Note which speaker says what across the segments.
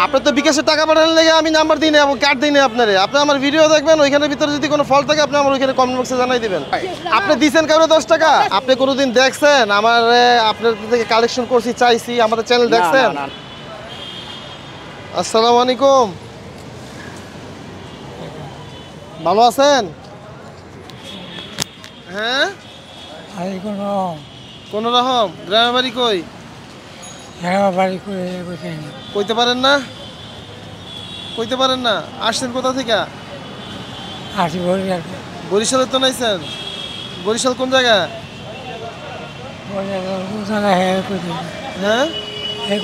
Speaker 1: আপনি তো বিকাশে টাকা পাঠানোর লেগে আমি নাম্বার দিই না এবং কার্ড দিই না আপনারে। আপনি আমার ভিডিও দেখবেন, ওইখানের ভিতরে যদি কোনো ফল্ট থাকে আপনি আমার ওইখানে কমেন্ট বক্সে জানাই দিবেন। আপনি দিয়েছেন কারো 10 টাকা? আপনি কোনোদিন দেখছেন আমার আপনার থেকে কালেকশন করছি চাইছি আমাদের চ্যানেল দেখছেন? আসসালামু আলাইকুম, ভালো আছেন? হ্যাঁ কোন রকম। গ্রামের বাড়ি কই? কইতে পারেন না? কইতে পারেন না? আসছেন কোথা থেকে? বরিশালে তো নাইছেন? বরিশাল কোন জায়গা? হ্যাঁ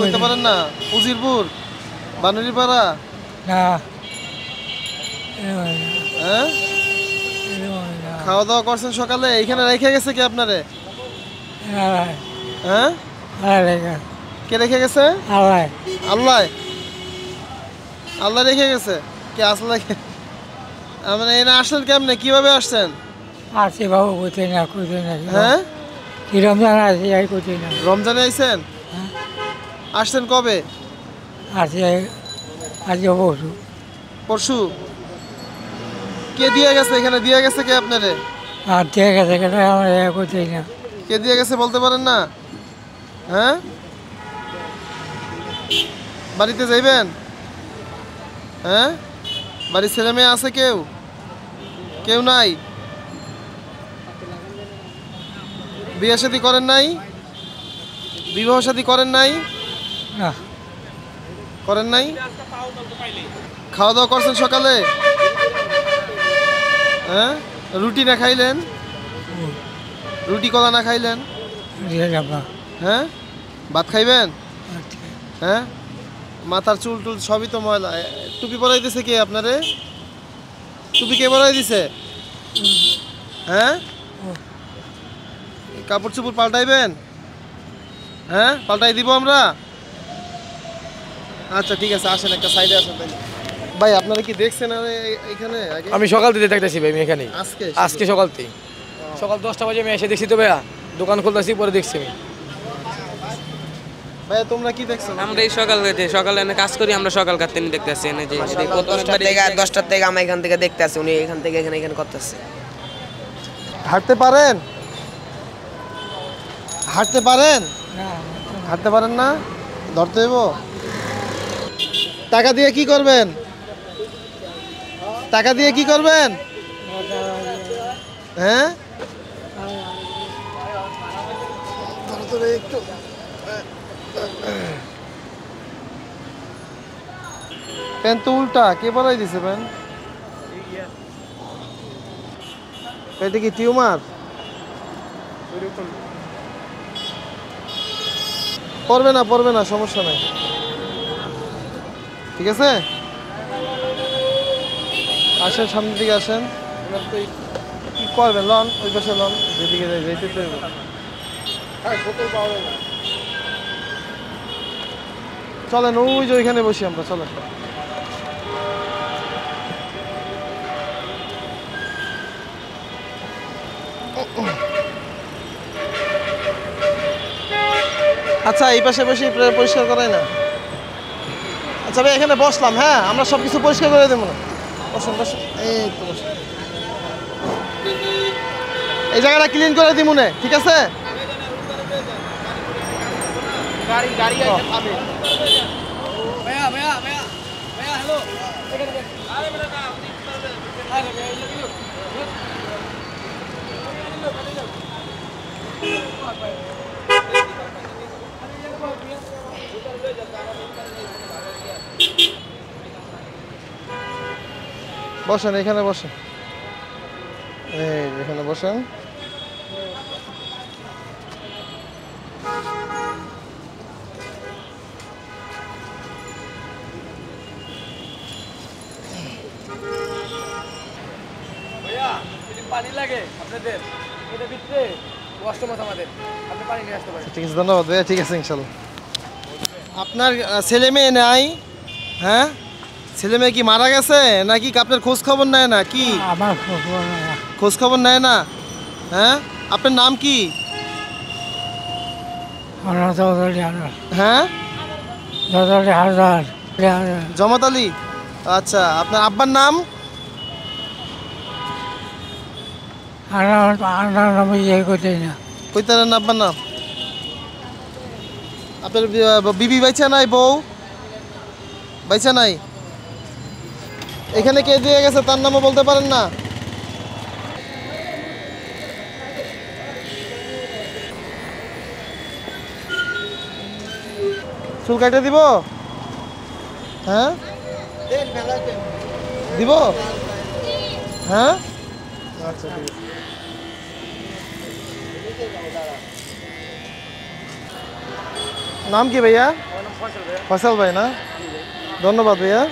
Speaker 1: কইতে পারেন না? উজিরপুর, বানুরিপাড়া? হ্যাঁ খাওয়া দাওয়া করছেন সকালে? এইখানে রেখে গেছে কি আপনারে? হ্যাঁ কে রেখে গেছে? আল্লাহ। আল্লাহ রেখে গেছে কে? আসলে মানে এনে আসলেন কেমনে, কিভাবে আসছেন?
Speaker 2: আসছে বাবু কোথায় না কোথায় না।
Speaker 1: হ্যাঁ
Speaker 2: কি রমজান আছে এই কোথায় না।
Speaker 1: রমজানে আইছেন? আসছেন কবে?
Speaker 2: আছে আজকে পরশু।
Speaker 1: পরশু? কে দিয়ে গেছে? এখানে দিয়ে গেছে কে আপনারে?
Speaker 2: আর ঠিক আছে কেন আমার কোথায় না।
Speaker 1: কে দিয়ে গেছে বলতে পারেন না? হ্যাঁ বাড়িতে যাইবেন? হ্যাঁ বাড়ির ছেলে মেয়ে আছে কেউ? কেউ নাই? বিয়ে শাদী করেন নাই? বিবাহ শাদী করেন নাই?
Speaker 2: না
Speaker 1: করেন নাই? খাওয়া দাওয়া করছেন সকালে? হ্যাঁ রুটি না খাইলেন? রুটি কলা না খাইলেন? হ্যাঁ ভাত খাইবেন? হ্যাঁ মাথার চুল টুল সবই তো ময়লা। টুপি পরাই দিছে কে আপনারে? টুপি কে পরাই দিছে? হ্যাঁ কাপড় চোপড় পাল্টাইবেন? হ্যাঁ পাল্টাই দিব আমরা। আচ্ছা ঠিক আছে আসেন একটা সাইডে আসেন। তাই ভাই আপনারা কি দেখছেন এখানে?
Speaker 3: আমি সকাল থেকে দেখতেছি ভাই, আমি এখানে
Speaker 1: আজকে
Speaker 3: আজকে সকাল 10টা বাজে আমি এসে দেখছি তো ভাইয়া, দোকান খুলতেছি পরে দেখছি আমি।
Speaker 1: ভাইয়া তোমরা কি দেখছো?
Speaker 4: আমরা এই সকালে কাজ করি, আমরা সকাল কাটতে দেখতেছি এনে যে
Speaker 5: 10টার থেকে আমি এখান থেকে দেখতেছি, উনি এখান থেকে এখানে করতেছে।
Speaker 1: হাঁটতে পারেন? হাঁটতে পারেন? হাঁটতে পারেন না? ধরতে দেব? টাকা দিয়ে কি করবেন? টাকা দিয়ে কি করবেন? হ্যাঁ একটু প্যান্ট তো উল্টা, কে বলাই দিছে প্যান্ট? এটা কি টিউমার? পড়বে না সমস্যা নাই, ঠিক আছে আসেন সামনের দিকে আসেন। কি করবেন লন, ওই পাশে লন, যেদিকে যেতে চাইব। চলেন ওই যে ওইখানে বসি আমরা, চলেন। আচ্ছা এই পাশে বসে পরিষ্কার করাই না? আচ্ছা ভাই এখানে বসলাম, হ্যাঁ আমরা সব কিছু পরিষ্কার করে দেবো না। বসুন বসুন, এই তো বসুন, এই জায়গাটা ক্লিন করে দিব না, ঠিক আছে? বসেন এখানে বসেন, এই এখানে বসেন।
Speaker 3: পানি লাগে আপনাদের এটা ভিতরে ওয়াশরুম আছে আমাদের, আপনি পানি নিয়ে আসতে পারেন।
Speaker 1: ঠিক আছে ধন্যবাদ ভাইয়া, ঠিক আছে ইনশাল্লাহ। আপনার ছেলে মেয়ে নাই? হ্যাঁ ছেলে মেয়ে কি মারা গেছে নাকি আপনার খোঁজ খবর নেয় না? কি
Speaker 2: আমার
Speaker 1: খোঁজ খবর নেয় না? হ্যাঁ আপনার নাম কি? হ্যাঁ
Speaker 2: হাজার
Speaker 1: জমাত আলী। আচ্ছা, আপনার আব্বার নাম?
Speaker 2: আমি ইয়ে করতে না।
Speaker 1: কইতারেন না আব্বার নাম? আপনার বিবি বাইচা নাই? বউ বাইচা নাই? এখানে কে দিয়ে গেছে তার নামও বলতে পারেন না? চুল কাটে দিব? হ্যাঁ দিব? হ্যাঁ আচ্ছা ঠিক আছে। নাম কি ভাইয়া? ফয়সাল ভাই না? ধন্যবাদ ভাইয়া।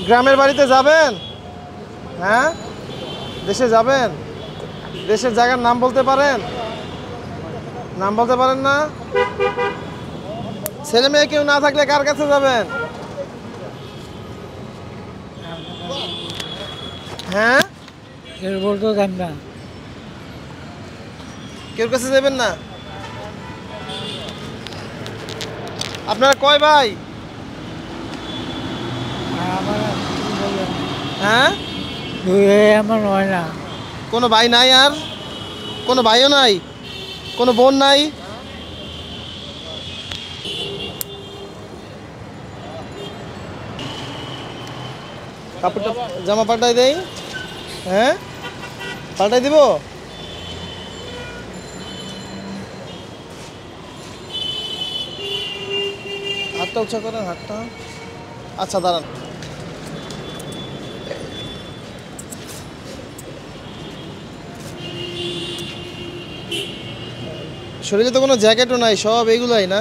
Speaker 1: গ্রামের বাড়িতে যাবেন? হ্যাঁ, দেশে যাবেন? দেশের জায়গার নাম বলতে পারেন? নাম বলতে পারেন না? ছেলে মেয়ে কেউ না থাকলে কার কাছে যাবেন? হ্যাঁ,
Speaker 2: এর বলতেও জান না।
Speaker 1: কেউ কাছে যাবেন না? আপনারা কয় ভাই?
Speaker 2: আমার
Speaker 1: হ্যাঁ,
Speaker 2: আমার হয় না।
Speaker 1: কোনো ভাই নাই? আর কোনো ভাইও নাই? কোনো বোন নাই? কাপড়টা জামা পাল্টাই দেই? হ্যাঁ, পাল্টাই দিব? হাতটা উঁচা করেন, হাতটা। আচ্ছা দাঁড়ান। শরীরে তো কোনো জ্যাকেটও নাই, সব এগুলাই না?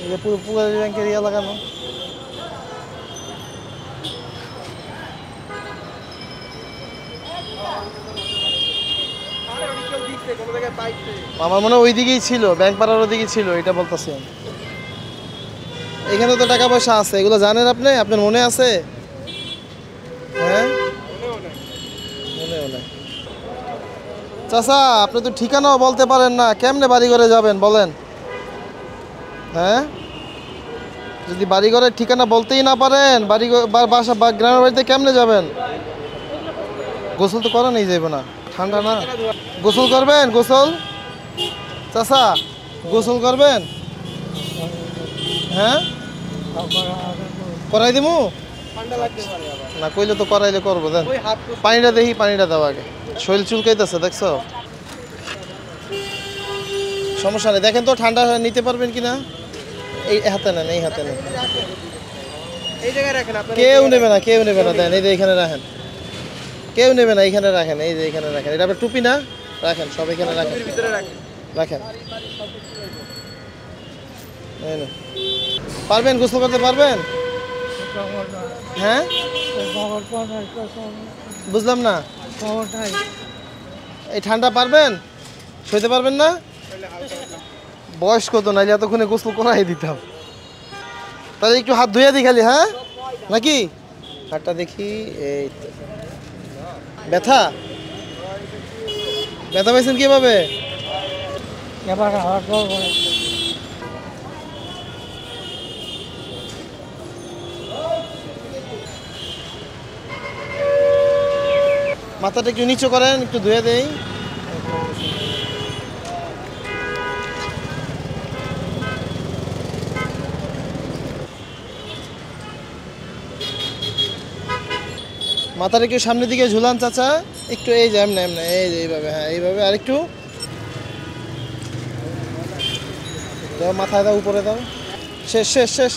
Speaker 1: এই যে পুরো পুরালি ব্যাংকের ইয়া লাগানো। আমার মনে হয় ওই দিকেই ছিল, ব্যাংক পাড়ার ওদিকেই ছিল, এটা বলতেছি। এখানে তো টাকা পয়সা আছে, এগুলো জানেন আপনি? আপনার মনে আছে? হ্যাঁ, মনেও নাই। চাচা, আপনি তো ঠিকানাও বলতে পারেন না, কেমনে বাড়ি ঘরে যাবেন বলেন? হ্যাঁ, যদি বাড়ি ঘরের ঠিকানা বলতেই না পারেন, বাসা বা গ্রামের বাড়িতে কেমনে যাবেন? গোসল তো করা নেই যাইব না, ঠান্ডা না। গোসল করবেন? গোসল চাচা, গোসল করবেন? হ্যাঁ, করাই দিমু না? কইলে তো করাইলে করবো। দেন পানিটা দেখি, পানিটা দাও আগে। শরীর চুলকাইতেছে, দেখছো? সমস্যা নেই, দেখেন তো ঠান্ডা নিতে পারবেন কিনা। এই হাতে নেন, এই হাতে নেন।
Speaker 3: এই জায়গায় রাখেন আপনার।
Speaker 1: কেউ নেবে না, কেউ নেবে না, দেন এই যে এখানে রাখেন। কেউ নেবে না, এখানে রাখেন, এই যে এখানে রাখেন। এটা আপনার টুপি না, রাখেন সব এখানে রাখেন,
Speaker 3: ভিতরে রাখেন।
Speaker 1: রাখেন। এই নে। পারবেন গোসল করতে পারবেন? হ্যাঁ বুঝলাম না, এই ঠান্ডা পারবেন, সইতে পারবেন না? বয়স কত, নাইলে এতক্ষণে গোসল করাই দিতাম। তাহলে একটু হাত ধুয়ে দিই খালি, হ্যাঁ নাকি? হাতটা দেখি, এই তো। ব্যথা ব্যথা পাইছেন কিভাবে?
Speaker 2: এবার হাওয়ার জল করে
Speaker 1: মাথাটা একটু নিচু করেন, একটু ধুয়ে দেই। মাথাটা একটু সামনের দিকে ঝুলান চাচা, একটু এই যে এমনি এমনি, এই যে এইভাবে, হ্যাঁ এইভাবে, আর একটু দাও, মাথায় দাও, উপরে দাও। শেষ শেষ শেষ,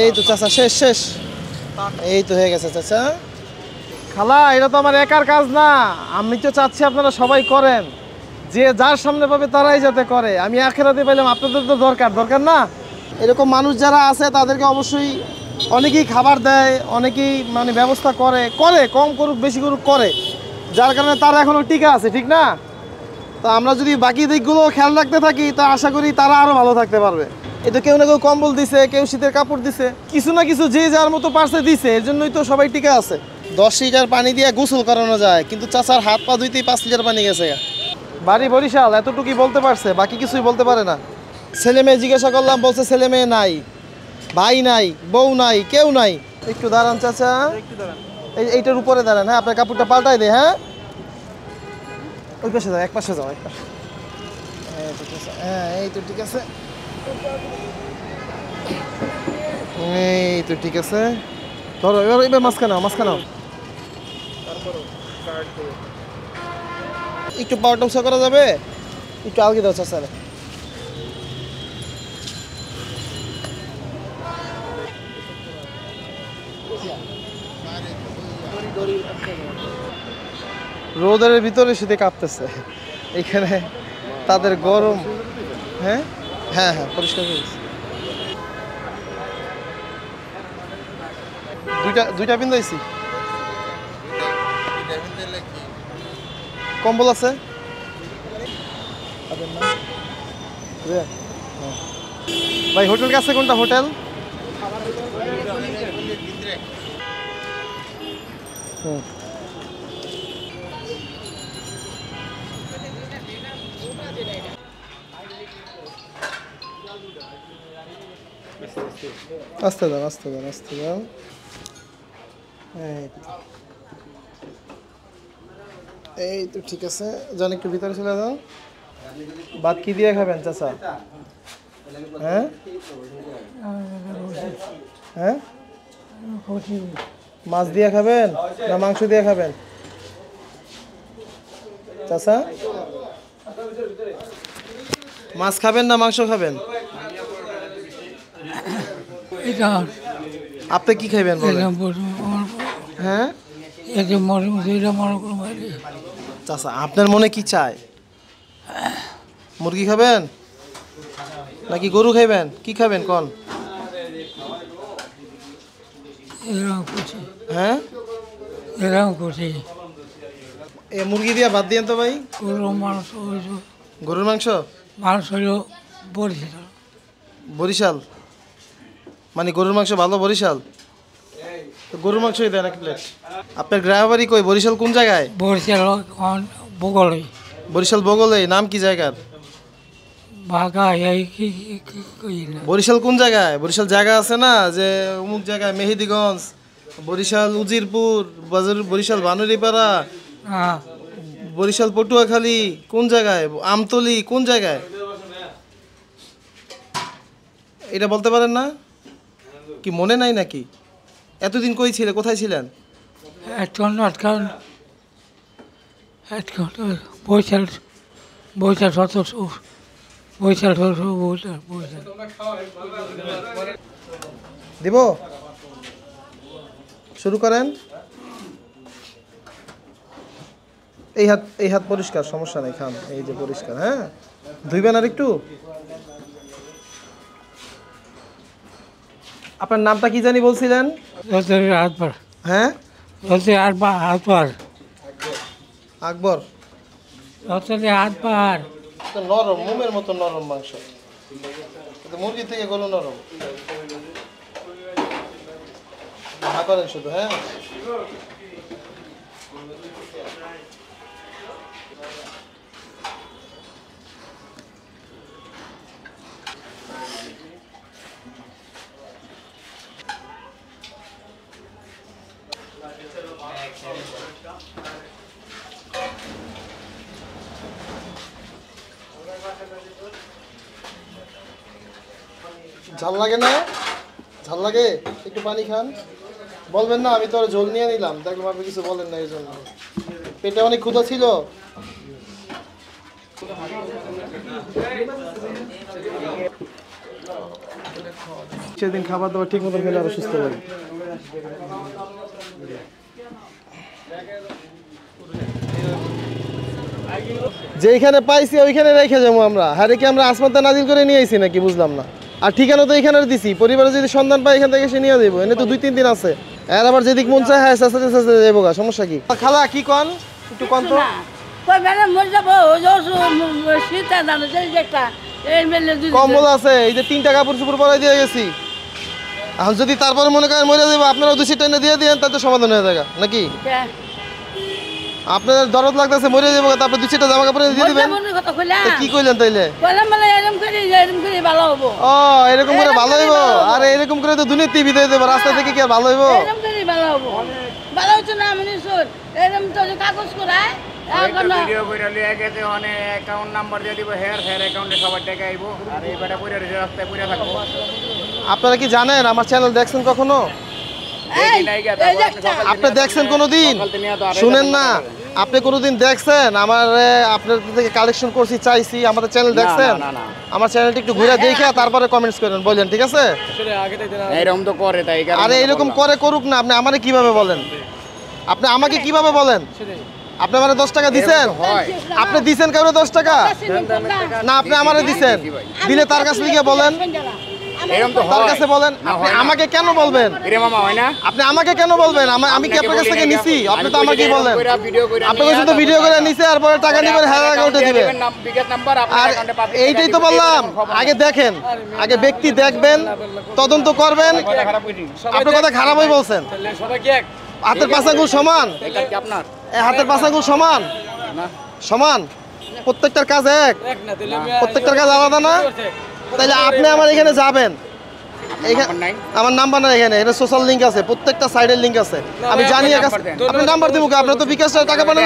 Speaker 1: এই তো চাচা, শেষ শেষ, এই তো হয়ে গেছে চাচা। খালা, এটা তো আমার একার কাজ না, আমি তো চাচ্ছি আপনারা সবাই করেন, যে যার সামনে পাবে তারাই যাতে করে। আমি আখেরাতে পাইলাম, আপনাদের তো দরকার দরকার না? এরকম মানুষ যারা আছে তাদেরকে অবশ্যই অনেকেই খাবার দেয়, অনেকেই মানে ব্যবস্থা করে, কম করুক বেশি করুক করে, যার কারণে তারা এখনো টিকে আছে, ঠিক না? তো আমরা যদি বাকি দিকগুলো খেয়াল রাখতে থাকি, তা আশা করি তারা আরও ভালো থাকতে পারবে। এটা কেউ না কেউ কম্বল দিছে, কেউ শীতের কাপড় দিছে, কিছু না কিছু যে যার মতো পারছে দিছে, এর জন্যই তো সবাই টিকে আছে। 10 লিটার পানি দিয়ে গোসল করানো যায়, কিন্তু চাচার হাত পা ধুইতেই 5 লিটার পানি গেছে। বাড়ি বরিশাল, এতটুকুই বলতে পারছে, বাকি কিছুই বলতে পারে না। ছেলে মেয়ে জিজ্ঞাসা করলাম, বলছে ছেলে মেয়ে নাই, ভাই নাই, বউ নাই, কেউ নাই। একটু দাঁড়ান চাচা, এইটার উপরে দাঁড়ান, হ্যাঁ আপনার কাপড়টা পাল্টাই দে, হ্যাঁ ওই পাশে যাও, এক পাশে যাও, এক পাশে, হ্যাঁ এই তো ঠিক আছে, এই তো ঠিক আছে। ধরো এবার, এবার মাঝখানে নাও, মাঝখানে নাও। একটু পাওয়ারটা উঁচা করা যাবে? একটু আলগি দাও চাচা। রোদের ভিতরে শীতে কাঁপতেছে, এখানে তাদের গরম। হ্যাঁ হ্যাঁ হ্যাঁ, পরিষ্কার করেছি। দুইটা পিন্দাইছি। কম্বল আছে? ভাই হোটেল কাছে কোনটা হোটেল? আস্তে দাও, আস্তে দাও, আস্তে দাও। এই তো ঠিক আছে, জান একটু ভিতরে চলে যাও। ভাত কি দিয়ে খাবেন চাচা? হ্যাঁ হ্যাঁ, মাছ দিয়ে খাবেন না মাংস দিয়ে খাবেন চাচা? মাছ খাবেন না মাংস খাবেন? আপনি কি খাইবেন বলেন? হ্যাঁ চাচা, আপনার মনে কি চায়? মুরগি খাবেন নাকি গরু খাইবেন? কি খাবেন কোন? হ্যাঁ এ মুরগি দিয়ে ভাত দিয়েন তো ভাই। গরুর মাংস?
Speaker 2: মাংস হইল
Speaker 1: বরিশাল মানে গরুর মাংস ভালো বরিশাল? তো গরুর মাংসই দেন এক প্লেট। আপনার গ্রামের বাড়ি কই? বরিশাল কোন জায়গায়?
Speaker 2: বরিশাল বগলে।
Speaker 1: বরিশাল বগলে, নাম কি জায়গার? বরিশাল কোন জায়গায়? বরিশাল জায়গা আছে না যে অমুক জায়গায় মেহেদিগঞ্জ, বরিশাল উজিরপুর, বরিশাল বানুরিপাড়া, বরিশাল পটুয়াখালী, কোন জায়গায়? আমতলি কোন জায়গায়? এটা বলতে পারেন না? কি মনে নাই নাকি? এতদিন কই ছিলে, কোথায় ছিলেন?
Speaker 2: বরিশাল বরিশাল বরিশাল
Speaker 1: দিব শুরু করেন। এই হাত পরিষ্কার, সমস্যা নেই, খান। এই যে পরিষ্কার, হ্যাঁ ধুইবেন আর একটু। আপনার নামটা কি জানি বলছিলেন?
Speaker 2: আকবর।
Speaker 1: হ্যাঁ
Speaker 2: আকবর।
Speaker 1: আকবর।
Speaker 2: আকবর।
Speaker 1: নরম, মোমের মতো নরম মাংস, মুরগি থেকে গরু নরম। করেন শুধু, হ্যাঁ ঝাল লাগে না? ঝাল লাগে? একটু পানি খান। বলবেন না আমি তো আর ঝোল নিয়ে নিলাম, দেখলাম আপনি কিছু বলেন না, এই জন্য। পেটে অনেক ক্ষুধা ছিল। সেদিন খাবার দাবার ঠিক মতো খেলে আরো সুস্থ হবে। যেইখানে পাইছি ওইখানে রেখে যাবো আমরা। হ্যাঁ কি আমরা আসমানটা নাজিল করে নিয়ে আইছি নাকি বুঝলাম না। আর ঠিকানা তো এখানে দিছি, পরিবারে যদি সন্ধান পাই এখান থেকে সে নিয়ে দেবো। এনে তো 2-3 দিন আছে। এর আবার যেদিক মন চায় হ্যাঁ সাথে সাথে যাবো, সমস্যা কি? খালা কি কন একটু কন তো। কম্বল আছে, এই যে 3টা কাপড় চুপড় পরাই দিয়ে গেছি। এখন যদি তারপরে মনে করেন মরে যাবো, আপনারা 2 সিট এনে দিয়ে দিয়েন, তাতে সমাধান হয়ে যায় নাকি? আপনার দরদ লাগতেছে মরে যাবো, তারপরে 2 সিটটা জামা কাপড় দিয়ে দিবেন। কি কইলেন তাইলে? ও এরকম করে ভালো হইব? আরে এরকম করে তো দুনিয়া টিভি দিয়ে দেবো, রাস্তা থেকে কি আর ভালো হইব?
Speaker 3: ভিডিও করে লিয়ে গেছে অনেক অ্যাকাউন্ট নাম্বার দিয়ে দিব, হেয়ার অ্যাকাউন্টে সবার টাকা আইব। আর এই বেটা পড়ে রয়েছে রাস্তায় পড়ে থাকবো।
Speaker 1: আপনারা কি জানেন আমার চ্যানেল দেখছেন কখনো? আপনি দেখছেন কোনোদিন? শুনেন না, আপনি কোনোদিন দেখছেন আমার আপনার থেকে কালেকশন করছি চাইছি আমাদের চ্যানেল দেখছেন? আমার চ্যানেলটা একটু ঘুরে দেখে তারপরে কমেন্টস করেন, বলেন ঠিক আছে?
Speaker 3: এরকম তো করে তাই।
Speaker 1: আরে এরকম করে করুক না, আপনি আমারে কিভাবে বলেন? আপনি আমাকে কিভাবে বলেন? আপনি আমারে 10 টাকা দিছেন? আপনি দিছেন কারো 10 টাকা? না আপনি আমারে দিছেন, দিলে তার কাছে গিয়ে বলেন।
Speaker 3: এরকম তো
Speaker 1: তার কাছে বলেন। আপনি আমাকে কেন বলবেন?
Speaker 3: এরে মামা হয় না?
Speaker 1: আপনি আমাকে কেন বলবেন? আমি কি আপনার কাছ থেকে নিছি? আপনি তো আমাকেই বলেন। আপনি কাছে তো ভিডিও করে নিছে আর পরে টাকা দিবেন, হেয়ার অ্যাকাউন্টে দিবেন। আর এইটাই তো বললাম, আগে দেখেন, আগে ব্যক্তি দেখবেন, তদন্ত করবেন। আপনার কথা খারাপই বলছেন। হাতের পাঁচ আঙ্গুল সমান? হাতের পাঁচ আঙ্গুল সমান? সমান? প্রত্যেকটার কাজ এক? প্রত্যেকটার কাজ আলাদা না? তাহলে আপনি আমার এখানে যাবেন, আমার নাম্বার না এখানে, এটা সোশ্যাল লিঙ্ক আছে, প্রত্যেকটা সাইডের লিঙ্ক আছে। আমি জানি আপনার নাম্বার দিব, আপনার তো বিকাশে টাকা পাঠান,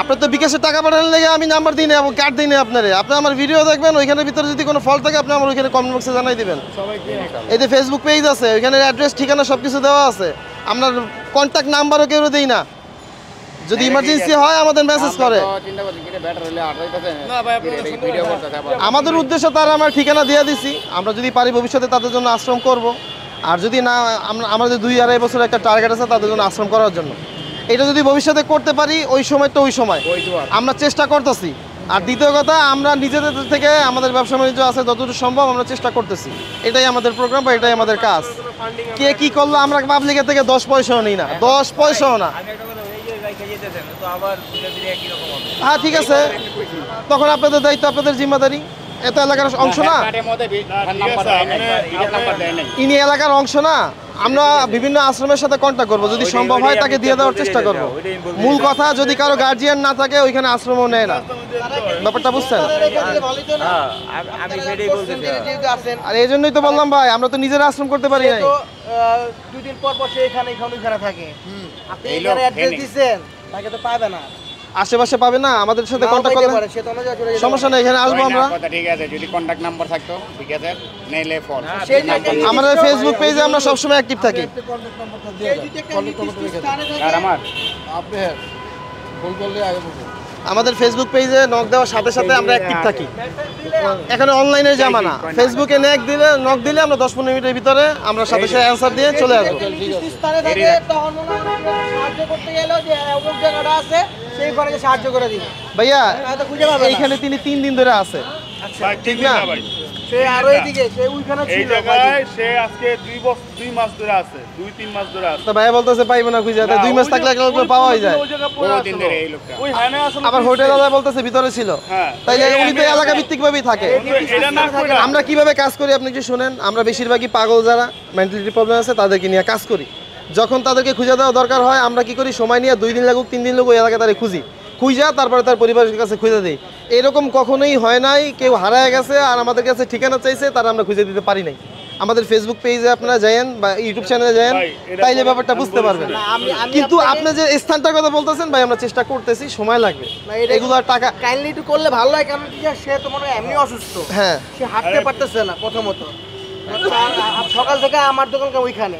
Speaker 1: আপনার তো বিকাশে টাকা পাঠানোর লেগে আমি নাম্বার দিই না, কার্ড দিই না আপনারে। আপনি আমার ভিডিও দেখবেন, ওইখানের ভিতরে যদি কোনো ফল্ট থাকে আপনি আমার ওইখানে কমেন্ট বক্সে জানাই দিবেন। এই যে ফেসবুক পেজ আছে, ওইখানে অ্যাড্রেস ঠিকানা সব কিছু দেওয়া আছে। আপনার কন্ট্যাক্ট নাম্বারও কেউ দেই না, যদি ইমার্জেন্সি হয় আমাদের মেসেজ করে। আমাদের উদ্দেশ্য তারা আমার ঠিকানা দিয়ে দিছি, আমরা যদি পারি ভবিষ্যতে তাদের জন্য আশ্রম করব। আর যদি না, আমাদের 2-2.5 বছর একটা টার্গেট আছে তাদের জন্য আশ্রম করার জন্য। এটা যদি ভবিষ্যতে করতে পারি ওই সময় তো ওই সময় আমরা চেষ্টা করতেছি। আর দ্বিতীয় কথা, আমরা নিজেদের থেকে আমাদের ব্যবসা বাণিজ্য আছে যতটুকু সম্ভব আমরা চেষ্টা করতেছি। এটাই আমাদের প্রোগ্রাম বা এটাই আমাদের কাজ। কে কি করলো আমরা পাবলিকের থেকে 10 পয়সাও নিই না, 10 পয়সাও না। হ্যাঁ ঠিক আছে, তখন আপনাদের দায়িত্ব, আপনাদের জিম্মাদারি। এত এলাকার অংশ না, ইনি এলাকার অংশ না। আমরা বিভিন্ন আশ্রমের সাথে কন্ট্যাক্ট করবো, যদি সম্ভব হয় তাকে দিয়ে দেওয়ার চেষ্টা করবো। মূল কথা, যদি কারো গার্জিয়ান না থাকে ওইখানে আশ্রমও নেয় না, ব্যাপারটা বুঝছেন? আর এই জন্যই তো বললাম ভাই, আমরা তো নিজেরা আশ্রম করতে পারি নাই।
Speaker 3: 2 দিন পর সে এখানে থাকে, আপনি এখানে অ্যাড্রেস দিবেন, তাকে তো পাবে না,
Speaker 1: আশেপাশে পাবে না, আমাদের সাথে কন্ট্যাক্ট করলে সমস্যা নেই, এখানে আসবো আমরা।
Speaker 3: ঠিক আছে, যদি কন্ট্যাক্ট নাম্বার থাকতো ঠিক আছে, নেইলে ফোন।
Speaker 1: আমাদের ফেসবুক পেজে আমরা সবসময় অ্যাক্টিভ থাকি।
Speaker 3: আর আমার
Speaker 6: আপনি ফোন করলে আগে বলবো।
Speaker 1: আমাদের ফেসবুক পেজে নক দেওয়ার সাথে সাথে আমরা অ্যাক্টিভ থাকি। এখানে অনলাইনের জামানা, ফেসবুকে নক দিলে আমরা 10-15 মিনিটের ভিতরে আমরা সাথে সাথে অ্যান্সার দিয়ে চলে আসবো।
Speaker 6: স্থানে থাকে তখন সাহায্য করতে গেলেও যে অমুক জায়গাটা আছে সেই ঘরে সাহায্য করে দিবে
Speaker 1: ভাইয়া।
Speaker 6: হয়তো খুঁজে পাবে না।
Speaker 1: এইখানে তিনি 3 দিন ধরে আছে, ঠিক না?
Speaker 6: সে আরো এদিকে সে ওইখানে
Speaker 7: এই
Speaker 6: ছিল
Speaker 7: জায়গায় সে আজকে 2 মাস ধরে আছে, 2-3 মাস ধরে আছে।
Speaker 1: তো ভাইয়া বলতেছে পাইবো না খুঁজে, 2 মাস থাকলে একটা পাওয়াই যায়।
Speaker 7: ওই জায়গা পড়ে
Speaker 3: বহুদিন
Speaker 7: আছে
Speaker 3: ধরে এই লোকটা।
Speaker 7: ওই হ্যানে আসলে
Speaker 1: আবার হোটেল দাদা বলতেছে ভিতরে ছিল,
Speaker 7: হ্যাঁ।
Speaker 1: তাইলে উনি তো এলাকা ভিত্তিক ভাবেই থাকে।
Speaker 7: এটা না করে
Speaker 1: আমরা কিভাবে কাজ করি আপনি কি শুনেন? আমরা বেশিরভাগই পাগল যারা মেন্টালিটি প্রবলেম আছে তাদেরকে নিয়ে কাজ করি। যখন তাদেরকে খুঁজে দেওয়া দরকার হয় আমরা কি করি, সময় নিয়ে 2 দিন লাগুক 3 দিন লাগুক ওই এলাকায় তারা খুঁজা তারপরে তার পরিবারের কাছে খুঁজে দিই। এরকম কখনোই হয় নাই কেউ হারায় গেছে আর আমাদের কাছে ঠিকানা চাইছে তারা আমরা খুঁজে দিতে পারি নাই। আমাদের ফেসবুক পেজে আপনারা যায়েন বা ইউটিউব চ্যানেলে যায়েন,
Speaker 7: ভাই, এটা
Speaker 1: তাইলে
Speaker 7: বলা-
Speaker 1: ব্যাপারটা
Speaker 7: আমি
Speaker 1: বুঝতে
Speaker 7: বলছি
Speaker 1: পারবেন।
Speaker 7: না।
Speaker 1: কিন্তু আপনি যে স্থানটার কথা বলতেছেন ভাই, আমরা চেষ্টা করতেছি, সময় লাগবে। এগুলো আর টাকা,
Speaker 6: কাইন্ডলি একটু করলে ভালো হয়, কারণ কি সে তো মনে হয় এমনি অসুস্থ,
Speaker 1: হ্যাঁ
Speaker 6: সে হাঁটতে পারতেছে না প্রথমত। সকাল থেকে আমার দোকান ওইখানে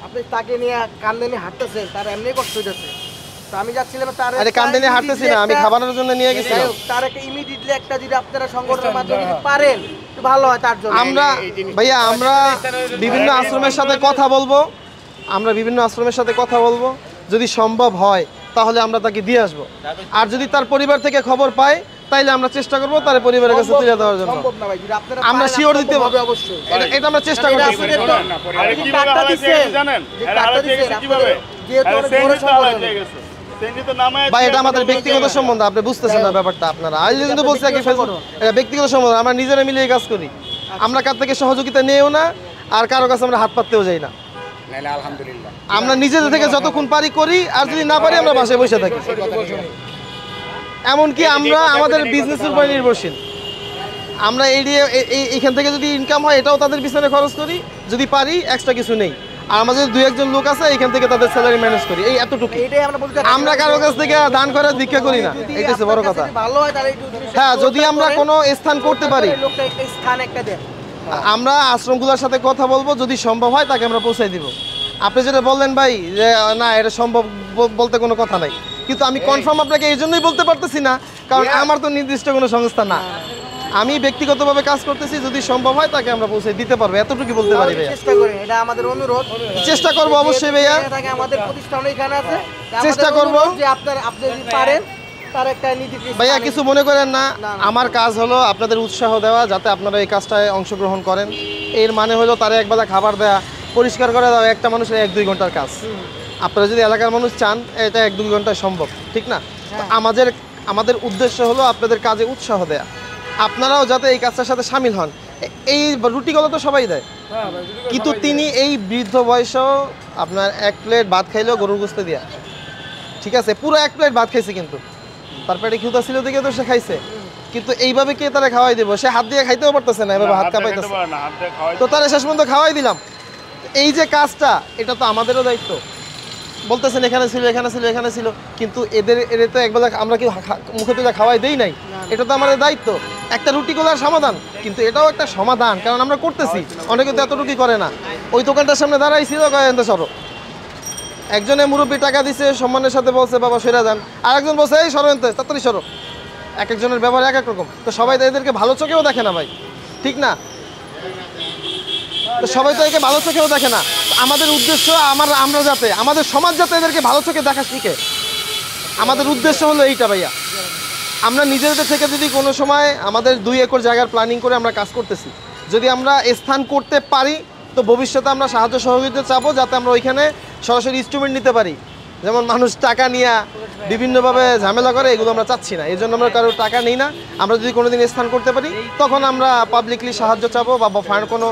Speaker 6: আপনি তাকে নিয়ে কান্দে নিয়ে হাঁটতেছেন, তার এমনি কষ্ট হইতেছে। তো আমি যাচ্ছিলাম তার
Speaker 1: আরে কান্দে নিয়ে হাঁটতেছি না, আমি খাবারের জন্য নিয়ে গেছিলাম।
Speaker 6: তার একটা ইমিডিয়েটলি একটা যদি আপনারা সংগঠনের মাধ্যমে যদি পারেন একটু ভালো হয় তার জন্য।
Speaker 1: আমরা ভাইয়া আমরা বিভিন্ন আশ্রমের সাথে কথা বলবো, আমরা বিভিন্ন আশ্রমের সাথে কথা বলবো, যদি সম্ভব হয় তাহলে আমরা তাকে দিয়ে আসবো। আর যদি তার পরিবার থেকে খবর পাই তাইলে আমরা চেষ্টা করবো তার পরিবারের কাছে তুলে দেওয়ার জন্য।
Speaker 6: সম্ভব না ভাই, যদি আপনারা
Speaker 1: আমরা
Speaker 6: পারেন,
Speaker 1: শিওর দিতে
Speaker 6: হবে অবশ্যই।
Speaker 1: এটা আমরা চেষ্টা
Speaker 6: এটা
Speaker 1: করতেছি।
Speaker 6: আপনাদের তো-
Speaker 7: আরে
Speaker 6: আপনি
Speaker 7: কিভাবে
Speaker 6: কার্ডটা
Speaker 7: হারাইছে
Speaker 6: দিচ্ছেন,
Speaker 7: জানেন?
Speaker 6: যে
Speaker 7: আরে
Speaker 6: কার্ডটা
Speaker 7: হারাইছে
Speaker 6: দিচ্ছেন,
Speaker 7: গেছে কিভাবে?
Speaker 6: আপনাদের যেহেতু
Speaker 7: আরে
Speaker 6: অনেক
Speaker 7: সেন্ডি
Speaker 6: বড়
Speaker 7: তো
Speaker 6: সংগঠন।
Speaker 7: হারাইছে গেছে। সেন্ডি তো নামায়
Speaker 1: ভাই এটা আমাদের
Speaker 7: দিয়ে
Speaker 1: ব্যক্তিগত
Speaker 7: জায়গায়।
Speaker 1: সম্বন্ধ, আপনি বুঝতেছেন না ব্যাপারটা। আপনারা আজ কিন্তু বলছি কি ফেসবুক, এটা ব্যক্তিগত সম্বন্ধ, আমরা নিজেরা মিলিয়ে কাজ করি। আমরা কার থেকে সহযোগিতা নেও না আর কারো কাছে আমরা হাত পাততেও যাই না।
Speaker 3: নাইলে আলহামদুলিল্লাহ
Speaker 1: আমরা নিজেদের থেকে যতক্ষণ পারি করি, আর যদি না পারি আমরা বাসায় বসে থাকি। এমনকি আমরা আমাদের বিজনেসের উপর নির্ভরশীল। আমরা এইখান থেকে যদি ইনকাম হয় এটাও তাদের পিছনে খরচ করি, যদি পারি এক্সট্রা কিছু নেই। আর আমাদের 2-1 লোক আছে এখান থেকে তাদের স্যালারি ম্যানেজ করি, এই এতটুকু।
Speaker 6: এইটাই আমরা বলতে চাচ্ছি।
Speaker 1: আমরা কারো কাছ থেকে দান করে ভিক্ষা করি না,
Speaker 6: যদি
Speaker 1: এটা হচ্ছে বড়
Speaker 6: আপনার
Speaker 1: কথা।
Speaker 6: কাছে যদি ভালো হয় তাহলে একটু যদি
Speaker 1: হ্যাঁ, যদি
Speaker 6: সহযোগিতা
Speaker 1: আমরা
Speaker 6: করেন,
Speaker 1: কোনো স্থান করতে পারি,
Speaker 6: লোকটা একটা স্থান একটা দেন।
Speaker 1: আমরা আশ্রমগুলোর সাথে কথা বলবো, যদি সম্ভব হয় তাকে আমরা পৌঁছাই দিব। আপনি যেটা বললেন ভাই যে না এটা সম্ভব বলতে কোনো কথা নাই, কিন্তু আমি কনফার্ম আপনাকে এই জন্যই বলতে পারতেছি না কারণ আমার তো নির্দিষ্ট কোনো সংস্থা না। আমি ব্যক্তিগতভাবে কাজ করতেছি, যদি সম্ভব হয় তাকে আমরা পৌঁছে দিতে পারবো, এতটুকু বলতে পারি ভাইয়া।
Speaker 6: চেষ্টা করেন, এটা আমাদের অনুরোধ।
Speaker 1: চেষ্টা করবো অবশ্যই ভাইয়া।
Speaker 6: যেহেতু থাকে আমাদের প্রতিষ্ঠান এখানে আছে, তা
Speaker 1: চেষ্টা
Speaker 6: আমাদের
Speaker 1: করবো।
Speaker 6: অনুরোধ যে আপনি যদি পারেন তার একটা নীতি
Speaker 1: ভাইয়া কিছু মনে করেন না,
Speaker 6: না।
Speaker 1: আমার কাজ হলো আপনাদের উৎসাহ দেওয়া যাতে আপনারা এই কাজটায় অংশগ্রহণ করেন। এর মানে হলো তারা একবেলা খাবার দেওয়া, পরিষ্কার করে দেওয়া একটা মানুষের 1-2 ঘন্টার কাজ। আপনারা যদি এলাকার মানুষ চান এটা 1-2 ঘন্টায় সম্ভব, ঠিক না? তো আমাদের উদ্দেশ্য হলো আপনাদের কাজে উৎসাহ দেয়া, আপনারাও যাতে এই কাজটার সাথে সামিল হন। এই রুটিগুলো তো সবাই দেয়, কিন্তু তিনি এই বৃদ্ধ বয়সেও আপনার 1 প্লেট ভাত খাইলেও গরুর গোশত দিয়া, ঠিক আছে, পুরো 1 প্লেট ভাত খাইছে, কিন্তু তার পেটে ক্ষুধা ছিল দেখে তো সে খাইছে। কিন্তু এইভাবে কে তারা খাওয়াই দেবো? সে হাত দিয়ে খাইতেও পারতেছে না, এভাবে হাত কাঁপাইতেছে। তো তারা শেষ পর্যন্ত খাওয়াই দিলাম। এই যে কাজটা, এটা তো আমাদেরও দায়িত্ব। বলতেছেন এখানে ছিল এখানে ছিল এখানে ছিল, কিন্তু এদের তো একবেলা আমরা কি মুখে তুলে খাওয়াই দেই নাই? এটা তো আমাদের দায়িত্ব। একটা রুটি গোলার সমাধান, কিন্তু এটাও একটা সমাধান, কারণ আমরা করতেছি, অনেকে তো এতটুকুই করে না। ওই দোকানটার সামনে দাঁড়াইছিল সরো, একজনে মুরব্বী টাকা দিছে, সম্মানের সাথে বলছে বাবা সরে যান, আর একজন বলছে এই সরো এনতে, তাড়াতাড়ি সরো। এক একজনের ব্যবহার এক এক রকম, তো সবাই তো এদেরকে ভালো চোখেও দেখে না ভাই, ঠিক না? তো সবাই তো একে ভালো চোখেও দেখে না। আমাদের উদ্দেশ্য আমরা যাতে আমাদের সমাজ যাতে এদেরকে ভালো চোখে দেখা শিখে, আমাদের উদ্দেশ্য হলো এইটা ভাইয়া। আমরা নিজেদের থেকে যদি কোনো সময় আমাদের 2 একর জায়গার প্ল্যানিং করে আমরা কাজ করতেছি, যদি আমরা স্থান করতে পারি তো ভবিষ্যতে আমরা সাহায্য সহযোগিতা চাবো, যাতে আমরা ওইখানে সরাসরি ইনস্ট্রুমেন্ট নিতে পারি। যেমন মানুষ টাকা নিয়ে বিভিন্নভাবে ঝামেলা করে, এগুলো আমরা চাচ্ছি না। এই জন্য আমরা কারোর টাকা নিই না। আমরা যদি কোনোদিন স্থান করতে পারি তখন আমরা পাবলিকলি সাহায্য চাবো বা ফান্ড কোনো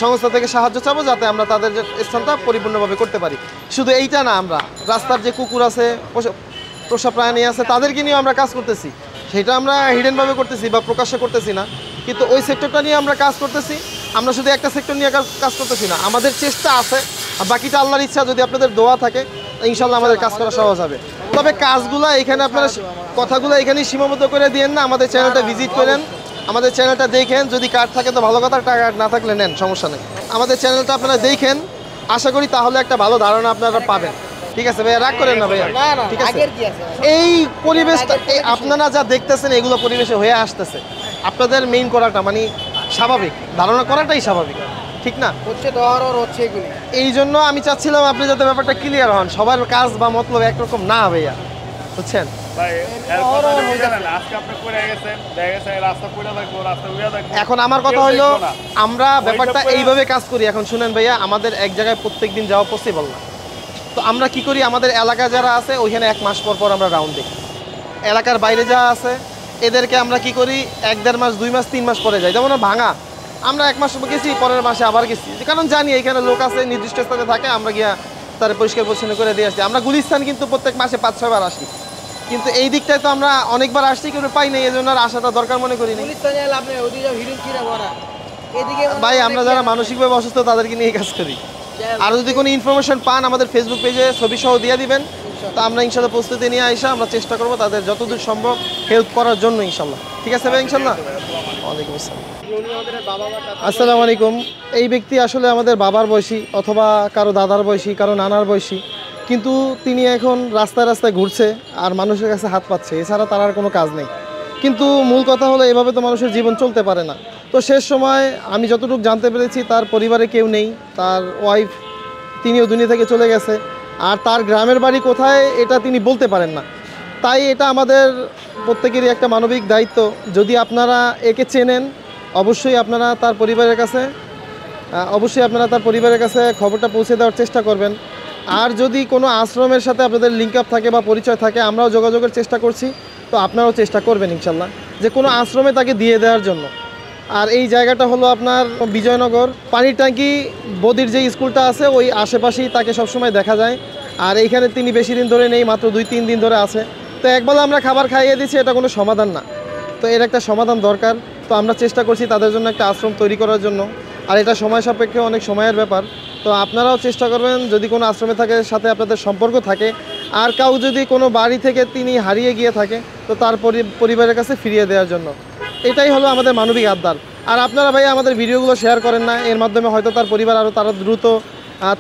Speaker 1: সংস্থা থেকে সাহায্য চাবো, যাতে আমরা তাদের যে স্থানটা পরিপূর্ণভাবে করতে পারি। শুধু এইটা না, আমরা রাস্তার যে কুকুর আছে, পোষা প্রাণী আছে, তাদেরকে নিয়েও আমরা কাজ করতেছি। সেটা আমরা হিডেনভাবে করতেছি বা প্রকাশ্যে করতেছি না, কিন্তু ওই সেক্টরটা নিয়ে আমরা কাজ করতেছি। আমরা শুধু একটা সেক্টর নিয়ে কাজ করতেছি না, আমাদের চেষ্টা আছে, আর বাকিটা আল্লাহর ইচ্ছা। যদি আপনাদের দোয়া থাকে ইনশাল্লাহ আমাদের কাজ করা সহজ হবে। তবে কাজগুলো এখানে আপনারা কথাগুলো এখানেই সীমাবদ্ধ করে দিয়েন না, আমাদের চ্যানেলটা ভিজিট করেন, আমাদের চ্যানেলটা দেখেন। যদি কার্ড থাকে তো ভালো কথা, কার্ড না থাকলে নেন, সমস্যা নেই। আমাদের চ্যানেলটা আপনারা দেখেন, আশা করি তাহলে একটা ভালো ধারণা আপনারা পাবেন। ঠিক আছে ভাইয়া, রাগ করেন না ভাইয়া।
Speaker 6: না না
Speaker 1: ঠিক আছে,
Speaker 6: আগের কি আছে
Speaker 1: এই পরিবেশটা আপনারা যা দেখতেছেন এগুলো পরিবেশে হয়ে আসতেছে, আপনাদের মেইন করাটা মানে স্বাভাবিক, ধারণা করাটাই স্বাভাবিক, ঠিক না?
Speaker 6: হচ্ছে দর আর হচ্ছে এগুলি।
Speaker 1: এই জন্য আমি চাচ্ছিলাম আপনি যাতে ব্যাপারটা ক্লিয়ার হন, সবার কাজ বা মতলব একরকম না ভাইয়া, বুঝছেন?
Speaker 7: ভাই এর কথা কি জানেন, আজকে আপনি পড়ে গেছেন, দেখা গেছে রাস্তা পড়ে থাকবো, রাস্তা উড়ে থাকবো।
Speaker 1: এখন আমার কথা
Speaker 7: কেউ
Speaker 1: হলো
Speaker 7: দেখবো না।
Speaker 1: আমরা ব্যাপারটা
Speaker 7: করে-
Speaker 1: এইভাবে কাজ করি। এখন শুনেন ভাইয়া, আমাদের এক জায়গায় প্রত্যেক দিন যাওয়া পসিবল না, তো আমরা কি করি, আমাদের এলাকা যারা আছে ওইখানে 1 মাস পর পর আমরা রাউন্ড দিই। এলাকার বাইরে যারা আছে এদেরকে আমরা কি করি, 1-1.5 মাস 2 মাস 3 মাস পরে যাই। যেমন ভাঙা আমরা 1 মাস গেছি, পরের মাসে আবার গেছি, কারণ জানি এখানে লোক আছে নির্দিষ্ট স্থানে থাকে, আমরা গিয়া তার পরিষ্কার পরিচ্ছন্ন করে দিয়ে আসছি। আমরা গুলিস্তান কিন্তু প্রত্যেক মাসে 5-6 বার আসি, কিন্তু এই দিকটায় তো আমরা অনেকবার আসছি কিন্তু পাই নাই, এই জন্য আর আসাটা দরকার মনে করি না।
Speaker 6: পুলিশ তো নিয়ে লাভ নেই, ওদিকে হিরুন কিরা ভরা এদিকে মনে
Speaker 1: ভাই
Speaker 6: হয়
Speaker 1: আমরা
Speaker 6: অনেক
Speaker 1: যারা
Speaker 6: জায়গা-
Speaker 1: মানসিকভাবে অসুস্থ তাদেরকে নিয়ে কাজ করি। আর যদি কোনো ইনফরমেশন পান আমাদের ফেসবুক পেজে ছবি সহ দিয়ে দিবেন, তো আমরা ইনশাল্লাহ প্রস্তুতি নিয়ে আইসা আমরা চেষ্টা করবো তাদের যতদূর সম্ভব হেল্প করার জন্য ইনশাল্লাহ। ঠিক আছে ভাই, ইনশাল্লাহ। ওয়ালাইকুম আসসালাম। আসসালামু আলাইকুম। এই ব্যক্তি আসলে আমাদের বাবার বয়সী অথবা কারো দাদার বয়সী, কারো নানার বয়সী, কিন্তু তিনি এখন রাস্তায় রাস্তায় ঘুরছে আর মানুষের কাছে হাত পাচ্ছে, এছাড়া তার আর কোনো কাজ নেই। কিন্তু মূল কথা হলো এভাবে তো মানুষের জীবন চলতে পারে না। তো শেষ সময় আমি যতটুকু জানতে পেরেছি তার পরিবারে কেউ নেই, তার ওয়াইফ তিনিও দুনিয়া থেকে চলে গেছে, আর তার গ্রামের বাড়ি কোথায় এটা তিনি বলতে পারেন না। তাই এটা আমাদের প্রত্যেকেরই একটা মানবিক দায়িত্ব, যদি আপনারা একে চেনেন অবশ্যই আপনারা তার পরিবারের কাছে খবরটা পৌঁছে দেওয়ার চেষ্টা করবেন। আর যদি কোনো আশ্রমের সাথে আপনাদের লিঙ্ক আপ থাকে বা পরিচয় থাকে, আমরাও যোগাযোগের চেষ্টা করছি, তো আপনারাও চেষ্টা করবেন ইনশাল্লাহ যে কোনো আশ্রমে তাকে দিয়ে দেওয়ার জন্য। আর এই জায়গাটা হলো আপনার বিজয়নগর, পানির ট্যাঙ্কি বদির যে স্কুলটা আছে ওই আশেপাশেই তাকে সবসময় দেখা যায়। আর এইখানে তিনি বেশি দিন ধরে নেই, মাত্র 2-3 দিন ধরে আছে। তো একবেলা আমরা খাবার খাইয়ে দিচ্ছি, এটা কোনো সমাধান না, তো এর একটা সমাধান দরকার। তো আমরা চেষ্টা করছি তাদের জন্য একটা আশ্রম তৈরি করার জন্য, আর এটা সময় সাপেক্ষে অনেক সময়ের ব্যাপার। তো আপনারাও চেষ্টা করবেন যদি কোনো আশ্রমে থাকে সাথে আপনাদের সম্পর্ক থাকে, আর কাউ যদি কোনো বাড়ি থেকে তিনি হারিয়ে গিয়ে থাকে তো তার পরিবারের কাছে ফিরিয়ে দেওয়ার জন্য। এটাই হলো আমাদের মানবিক আবদার। আর আপনারা ভাই আমাদের ভিডিওগুলো শেয়ার করেন না, এর মাধ্যমে হয়তো তার পরিবার আরও তারা দ্রুত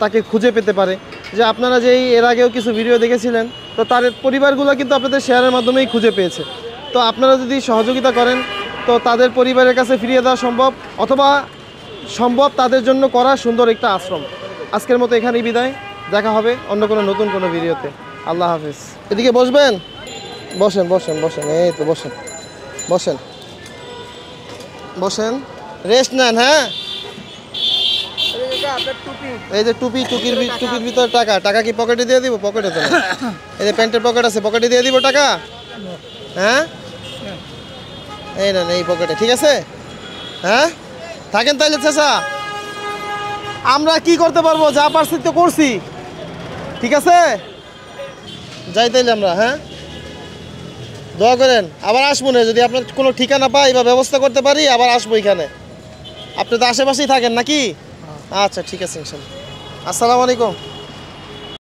Speaker 1: তাকে খুঁজে পেতে পারে। যে আপনারা যেই এর আগেও কিছু ভিডিও দেখেছিলেন, তো তার পরিবারগুলো কিন্তু আপনাদের শেয়ারের মাধ্যমেই খুঁজে পেয়েছে। তো আপনারা যদি সহযোগিতা করেন তো তাদের পরিবারের কাছে ফিরিয়ে দেওয়া সম্ভব, অথবা সম্ভব তাদের জন্য করা সুন্দর একটা আশ্রম। আজকের মতো এখানেই বিদায়, দেখা হবে অন্য কোনো নতুন কোনো ভিডিওতে। আল্লাহ হাফিজ। এদিকে বসবেন, বসেন বসেন বসেন, এই তো বসেন বসেন বসেন, রেস্ট নেন। হ্যাঁ,
Speaker 6: আপনার টুপি
Speaker 1: এই যে টুপির ভিতরে টাকা কি পকেটে দিয়ে দিব? পকেটে তো না, এই যে প্যান্টের পকেট আছে, পকেটে দিয়ে দিব টাকা। হ্যাঁ, এই না এই পকেটে, ঠিক আছে? হ্যাঁ, থাকেন তাইলে চাচা, আমরা কি করতে পারবো, যা পারছি তো করছি, ঠিক আছে? যাই তাইলে আমরা। হ্যাঁ, দোয়া করেন, আবার আসবো না যদি আপনার কোনো ঠিকানা পাই বা ব্যবস্থা করতে পারি, আবার আসবো এখানে। আপনি তো আশেপাশেই থাকেন নাকি? আচ্ছা ঠিক আছে ইনশাল্লাহ। আসসালামু আলাইকুম।